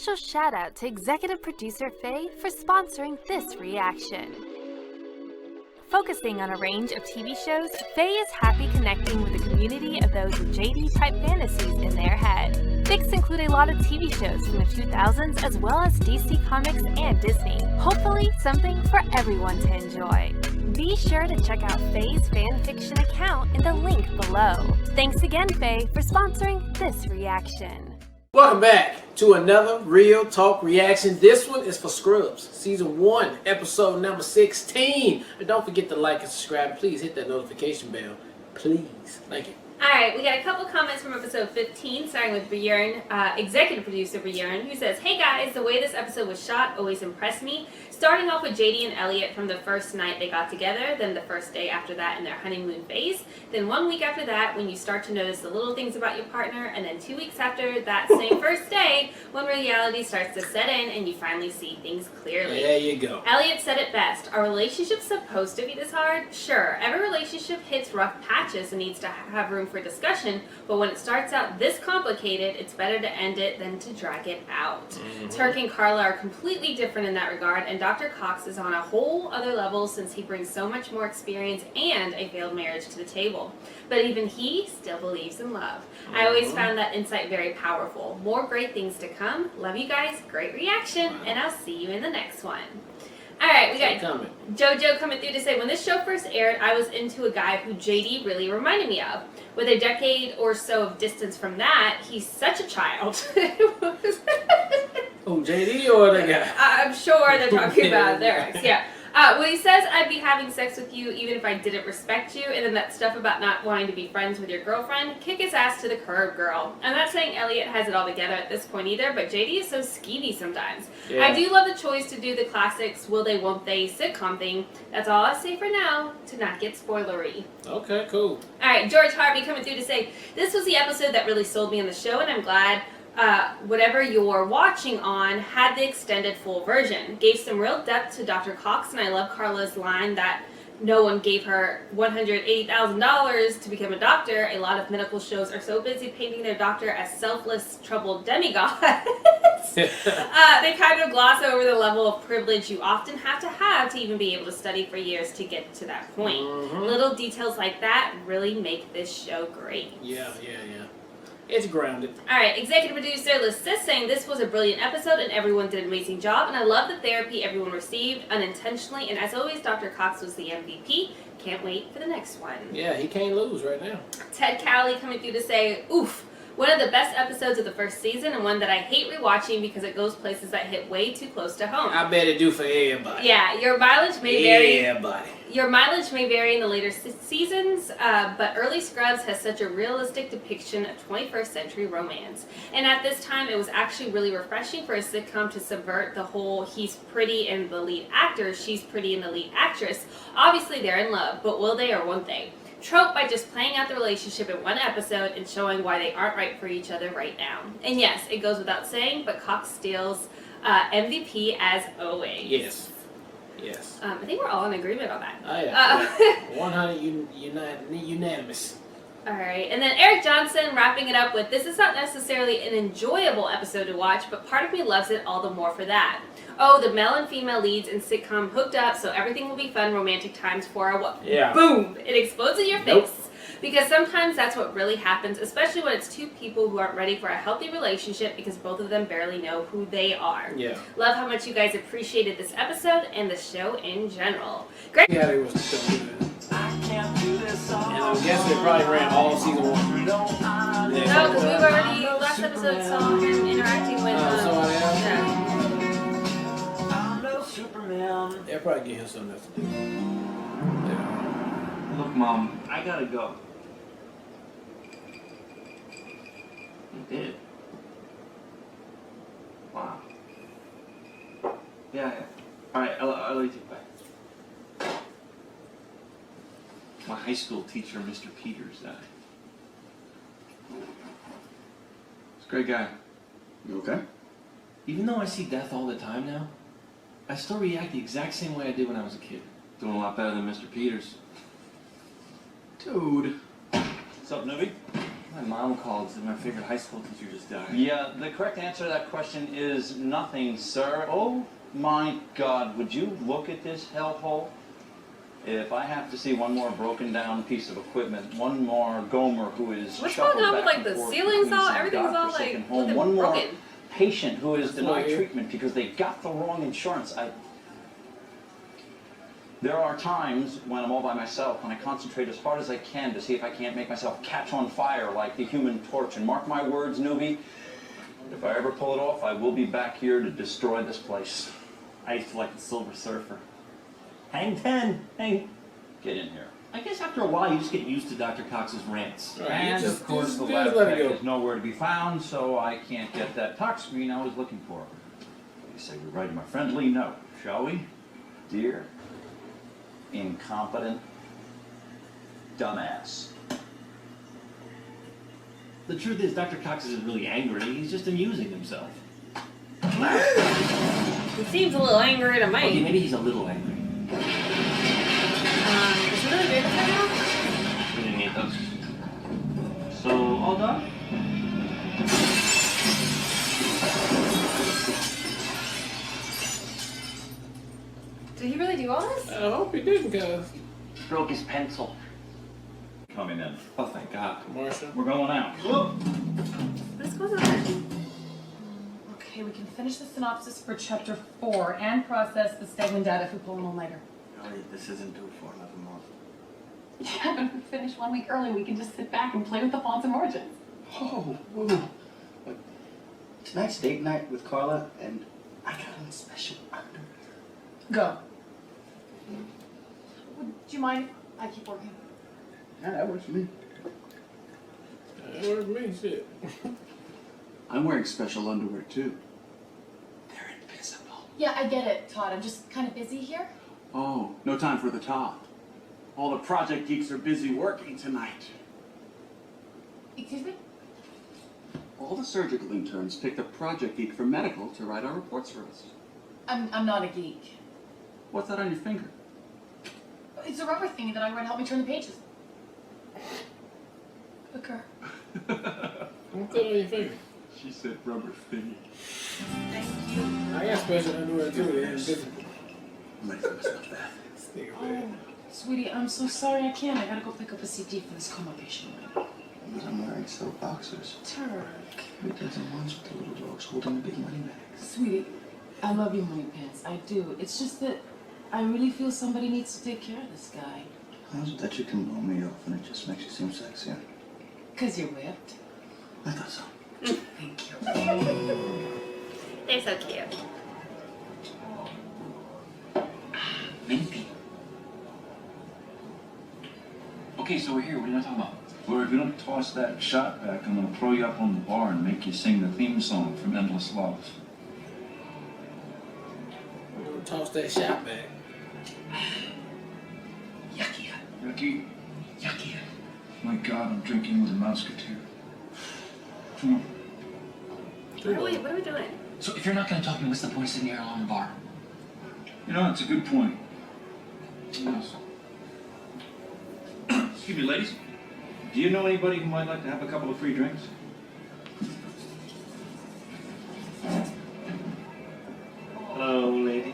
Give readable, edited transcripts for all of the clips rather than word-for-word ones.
special shout out to executive producer Faye for sponsoring this reaction. Focusing on a range of TV shows, Faye is happy connecting with a community of those with JD-type fantasies in their head. Fics include a lot of TV shows from the 2000s as well as DC Comics and Disney. Hopefully, something for everyone to enjoy. Be sure to check out Faye's fanfiction account in the link below. Thanks again, Faye, for sponsoring this reaction. Welcome back to another Real Talk reaction. This one is for Scrubs, Season 1, Episode number 16. And don't forget to like and subscribe. Please hit that notification bell. Please. Thank you. Alright, we got a couple comments from episode 15, starting with Bjorn, executive producer Bjorn, who says, "Hey guys, the way this episode was shot always impressed me. Starting off with JD and Elliot from the first night they got together, then the first day after that in their honeymoon phase, then 1 week after that when you start to notice the little things about your partner, and then 2 weeks after that same first day when reality starts to set in and you finally see things clearly." There you go. Elliot said it best. "Are relationships supposed to be this hard? Sure, every relationship hits rough patches and needs to have room for discussion, but when it starts out this complicated, it's better to end it than to drag it out." Turk and Carla are completely different in that regard, and Dr. Cox is on a whole other level since he brings so much more experience and a failed marriage to the table. But even he still believes in love. I always found that insight very powerful. More great things to come. Love you guys. Great reaction, and I'll see you in the next one. Alright, we got JoJo coming through to say, "When this show first aired, I was into a guy who JD really reminded me of. With a decade or so of distance from that, he's such a child." Oh, JD or the guy? I'm sure they're talking about their ex, yeah. When he says, "I'd be having sex with you even if I didn't respect you," and then that stuff about not wanting to be friends with your girlfriend, kick his ass to the curb, girl. I'm not saying Elliot has it all together at this point either, but JD is so skeevy sometimes. Yeah. I do love the choice to do the classics will they, won't they sitcom thing. That's all I'll say for now to not get spoilery. Okay, cool. Alright, George Harvey coming through to say, "This was the episode that really sold me on the show, and I'm glad whatever you're watching on had the extended full version. Gave some real depth to Dr. Cox, and I love Carla's line that no one gave her $180,000 to become a doctor. A lot of medical shows are so busy painting their doctor as selfless, troubled demigods. They kind of gloss over the level of privilege you often have to even be able to study for years to get to that point. Little details like that really make this show great." Yeah. It's grounded. Alright, executive producer Lysis saying, "This was a brilliant episode and everyone did an amazing job, and I love the therapy everyone received unintentionally, and as always, Dr. Cox was the MVP. Can't wait for the next one." Yeah, he can't lose right now. Ted Cowley coming through to say, "Oof, one of the best episodes of the first season, and one that I hate rewatching because it goes places that hit way too close to home." I bet it do for everybody. Yeah, your mileage may vary. Everybody. Your mileage may vary in the later seasons, but early Scrubs has such a realistic depiction of 21st century romance. And at this time, it was actually really refreshing for a sitcom to subvert the whole he's pretty and the lead actor, she's pretty and the lead actress. Obviously, they're in love, but will they or won't they? Trope by just playing out the relationship in one episode and showing why they aren't right for each other right now. And yes, it goes without saying, but Cox steals MVP as always. Yes. I think we're all in agreement on that. Oh, yeah. 100 unanimous. Alright, and then Eric Johnson wrapping it up with, "This is not necessarily an enjoyable episode to watch, but part of me loves it all the more for that. Oh, the male and female leads in sitcom hooked up, so everything will be fun, romantic times for a what?" Yeah. Boom! It explodes in your face. Because sometimes that's what really happens, especially when it's two people who aren't ready for a healthy relationship because both of them barely know who they are. Yeah. Love how much you guys appreciated this episode and the show in general. Great. Yeah, it was so good. And I'm guessing they probably ran all Season 1. No, because we've already, last episode saw him interacting with Superman. They'll probably get him something else to do. Yeah. Look, Mom, I gotta go. You did? Wow. Yeah. Alright, I'll leave you. Bye. My high school teacher, Mr. Peters, died. He's a great guy. You okay? Even though I see death all the time now, I still react the exact same way I did when I was a kid. Doing a lot better than Mr. Peters. Dude. What's up, Nubby? My mom called, said my favorite high school teacher just died. Yeah, the correct answer to that question is nothing, sir. Oh my God, would you look at this hellhole? If I have to see one more broken down piece of equipment, one more Gomer who is What's shuffled going on with, back like, and the forth ceiling's between all- some everything's all, godforsaken like, home, looking one more broken. patient who is denied Sorry. treatment because they got the wrong insurance. There are times when I'm all by myself and I concentrate as hard as I can to see if I can't make myself catch on fire like the Human Torch. And mark my words, newbie, if I ever pull it off, I will be back here to destroy this place. I used to like the Silver Surfer. Hang 10, hang. Get in here. I guess after a while you just get used to Dr. Cox's rants. Right, And you just- of course the just lab let it tech go. is nowhere to be found, so I can't get that tox screen I was looking for. You say we write him a friendly note, shall we? Dear incompetent dumbass. The truth is, Dr. Cox isn't really angry. He's just amusing himself. He seems a little angry to me. Okay, maybe he's a little angry. Is he really doing this right now? We didn't need those. So, all done? Did he really do all this? I hope he didn't, cuz. Broke his pencil. Coming in. Oh, thank God. Marshall. We're going out. What is going on? Okay, we can finish the synopsis for chapter 4 and process the statement data if we pull an all-nighter. Ellie, this isn't due for another month. Yeah, but if we finish 1 week early, we can just sit back and play with the fonts and margins. Oh, whoa. Look, tonight's date night with Carla, and I got on special underwear. Go. Would you mind if I keep working? Yeah, that works for me. That worked me, shit. I'm wearing special underwear, too. They're invisible. Yeah, I get it, Todd. I'm just kind of busy here. Oh, no time for the talk. All the project geeks are busy working tonight. Excuse me? All the surgical interns picked a project geek from medical to write our reports for us. I'm not a geek. What's that on your finger? It's a rubber thingy that I wear to help me turn the pages. Occur. What's that on your finger? She said rubber thingy. Thank you. I got special underwear too, they're invisible. I'm ready for my snuff bath. This nigga, Oh, man. sweetie, I'm so sorry I can't. I gotta go pick up a CD for this coma patient. But I'm wearing silk boxers. Turk. Who doesn't want with the little dogs holding the big money bags? Sweetie, I love your money pants. I do. It's just that I really feel somebody needs to take care of this guy. How's it that you can blow me off and it just makes you seem sexier? 'Cause you're whipped. I thought so. Thank you. They're so cute. Minty. Okay, so we're here. What are you talking about? Well, if you don't toss that shot back, I'm gonna throw you up on the bar and make you sing the theme song from Endless Love. We're gonna toss that shot back. Yucky. Yucky. Yucky. My God, I'm drinking with a musketeer. Come on. What are we doing? So if you're not going to talk to me, what's the point of sitting here alone in the bar? You know, it's a good point. Yes. Excuse me, ladies. Do you know anybody who might like to have a couple of free drinks? Hello, ladies.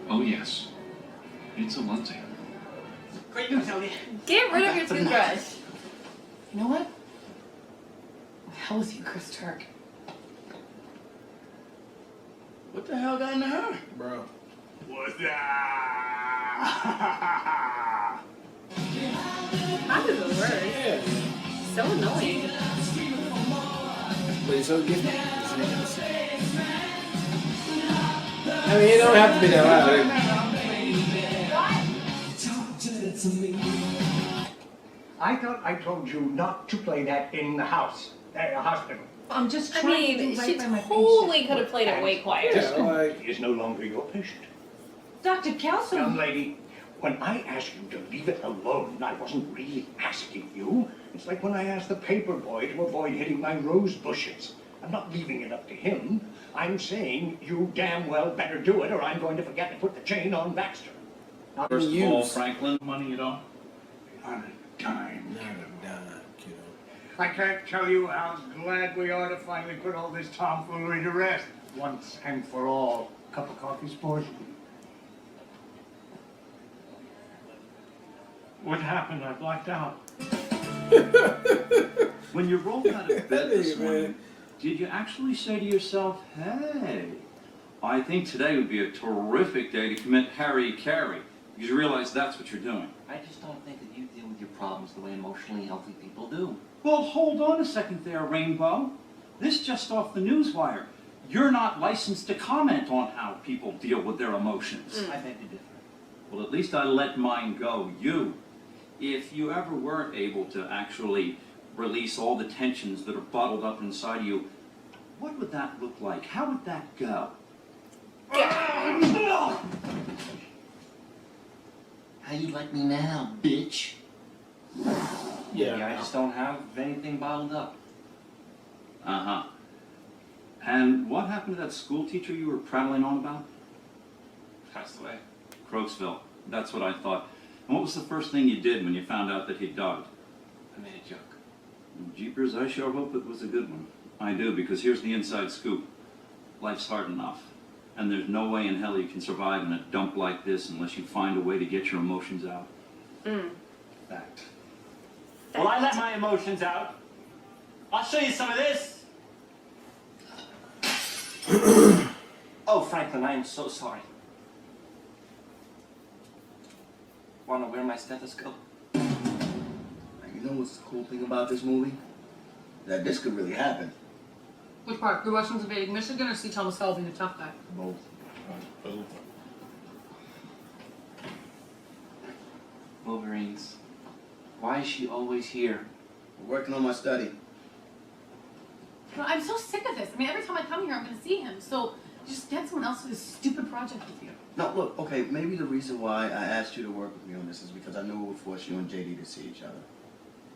Oh, yes. It's a Lindsay. Great news, Ellie. Get rid of your toothbrush. You know what? The hell is you, Chris Turk? What the hell got into her? Bro. What's that? That is the worst. Yeah. So annoying. But it's so gifted. I mean, it don't have to be that loud. I thought I told you not to play that in the hospital. I'm just I trying to mean, do right she by my totally patient. could have played it way quieter. Yeah, like, He is no longer your patient. Dr. Young Kelson. lady, when I asked you to leave it alone, I wasn't really asking you. It's like when I asked the paper boy to avoid hitting my rose bushes. I'm not leaving it up to him. I'm saying you damn well better do it or I'm going to forget to put the chain on Baxter. First of all, Franklin, Money at all? Not a dime. Not a dime, kiddo. I can't tell you how glad we are to finally put all this tomfoolery to rest. Once and for all. Cup of coffee, sport? What happened? I blacked out. when you rolled out of bed this morning, did you actually say to yourself, hey, I think today would be a terrific day to commit Harry-Carry? Because you realize that's what you're doing. I just don't think that you deal with your problems the way emotionally healthy people do. Well, hold on a second there, Rainbow. This just off the newswire. You're not licensed to comment on how people deal with their emotions. I beg to differ. Well, at least I let mine go. You. If you ever weren't able to actually release all the tensions that are bottled up inside of you, what would that look like? How would that go? How you like me now, bitch? Yeah, I just don't have anything bottled up. Uh-huh. And what happened to that school teacher you were prattling on about? Passed away. Crooksville. That's what I thought. And what was the first thing you did when you found out that he'd died? I made a joke. Jeepers, I sure hope it was a good one. I do, because here's the inside scoop. Life's hard enough. And there's no way in hell you can survive in a dump like this unless you find a way to get your emotions out. Fact. Well, I let my emotions out. I'll show you some of this. Oh, Franklin, I am so sorry. Wanna wear my stethoscope? Now, you know what's the cool thing about this movie? That this could really happen. Which part? The Russians invading Michigan or see Thomas Howell being a tough guy? Both. Wolverines. Why is she always here? We're working on my study. No, I'm so sick of this. I mean, every time I come here, I'm going to see him. So just get someone else for this stupid project with you. Now, look, okay, maybe the reason why I asked you to work with me on this is because I knew it would force you and JD to see each other.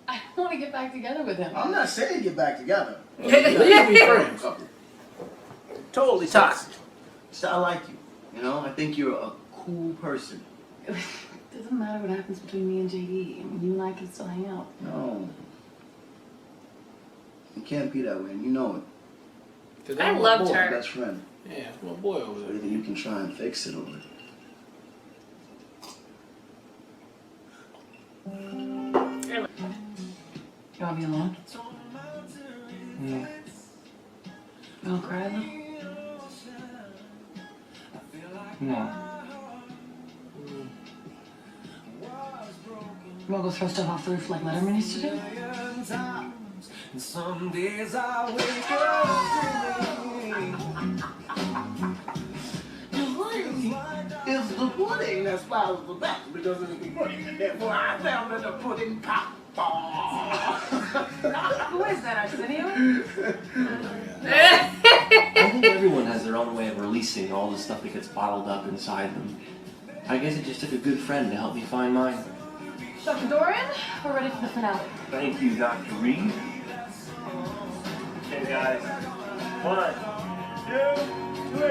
I want to get back together with him. I'm not saying get back together. Please be friends. Totally toxic. So I like you. You know, I think you're a cool person. It doesn't matter what happens between me and JD. I mean, you and I can still hang out. No. It can't be that way, and you know it. I loved My her. best friend. Yeah, it's my boy over So there. either you can try and fix it or... You want to be alone? No. You don't cry though? No. You want to go throw stuff off the roof like Letterman used to do? Some days I wake up It's the pudding that spoils the best because it's the pudding. Therefore, I found that the pudding pop. Who is that, Arsenio? I think everyone has their own way of releasing all the stuff that gets bottled up inside them. I guess it just took a good friend to help me find mine. Dr. Doran, we're ready for the finale. Thank you, Dr. Reed. Okay, guys. 1, 2, 3.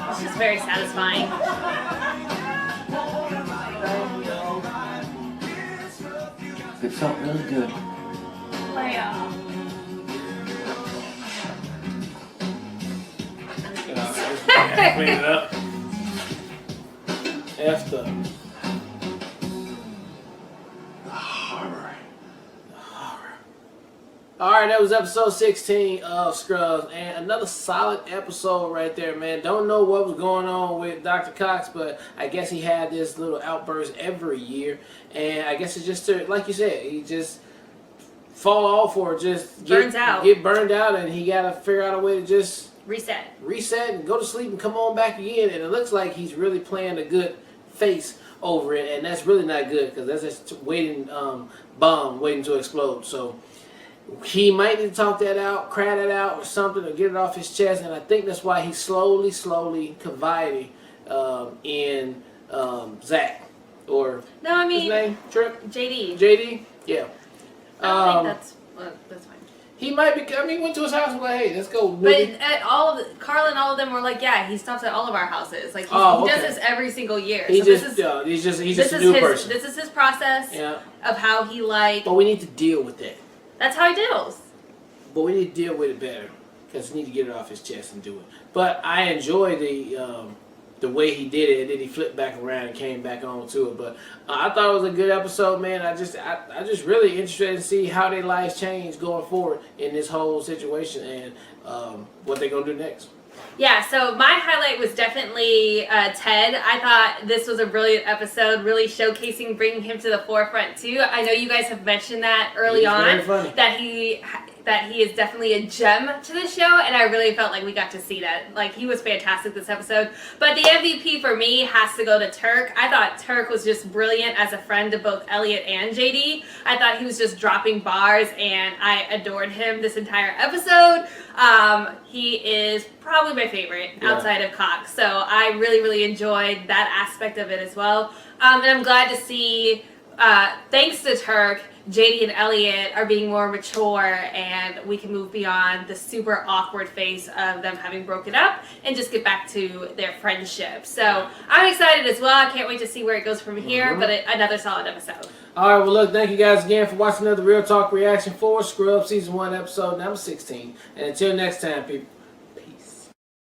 It's just very satisfying. It felt really good. Leia. Clean it up. Effed up. Horror. Alright, that was episode 16 of Scrubs, and another solid episode right there, man. Don't know what was going on with Dr. Cox, but I guess he had this little outburst every year, and I guess it's just, like you said, he just fall off or just get burned out, and he got to figure out a way to just reset and go to sleep and come on back again, and it looks like he's really playing a good face over it, and that's really not good, because that's just bomb waiting to explode. So he might need to talk that out, cry that out or something, or get it off his chest, and I think that's why he's slowly confiding in Zach, or no, I mean his name, Trip? JD. JD? Yeah. I think that's fine. He might be. I mean, he went to his house and was like, hey, let's go. But Nigga. at Carl and all of them were like, yeah, he stops at all of our houses. Like he Oh, does okay. this every single year. He So just, this is he's this just a is new his person. this is his process Yeah. of how he like. But we need to deal with that. That's how he deals. But we need to deal with it better because we need to get it off his chest and do it. But I enjoy the way he did it, and then he flipped back around and came back on to it. But I thought it was a good episode, man. I just really interested to see how their lives change going forward in this whole situation and what they're gonna do next. Yeah, so my highlight was definitely Ted. I thought this was a brilliant episode, really showcasing, bringing him to the forefront too. I know you guys have mentioned that early He's on, very funny. that he is definitely a gem to the show, and I really felt like we got to see that. Like, he was fantastic this episode. But the MVP for me has to go to Turk. I thought Turk was just brilliant as a friend to both Elliot and JD. I thought he was just dropping bars, and I adored him this entire episode. He is probably my favorite outside of Cox. So I really, really enjoyed that aspect of it as well. And I'm glad to see, thanks to Turk, JD and Elliot are being more mature, and we can move beyond the super awkward phase of them having broken up and just get back to their friendship. So I'm excited as well. I can't wait to see where it goes from here, but another solid episode. All right, well, look, thank you guys again for watching another Real Talk Reaction for Scrubs Season 1 episode number 16. And until next time, people.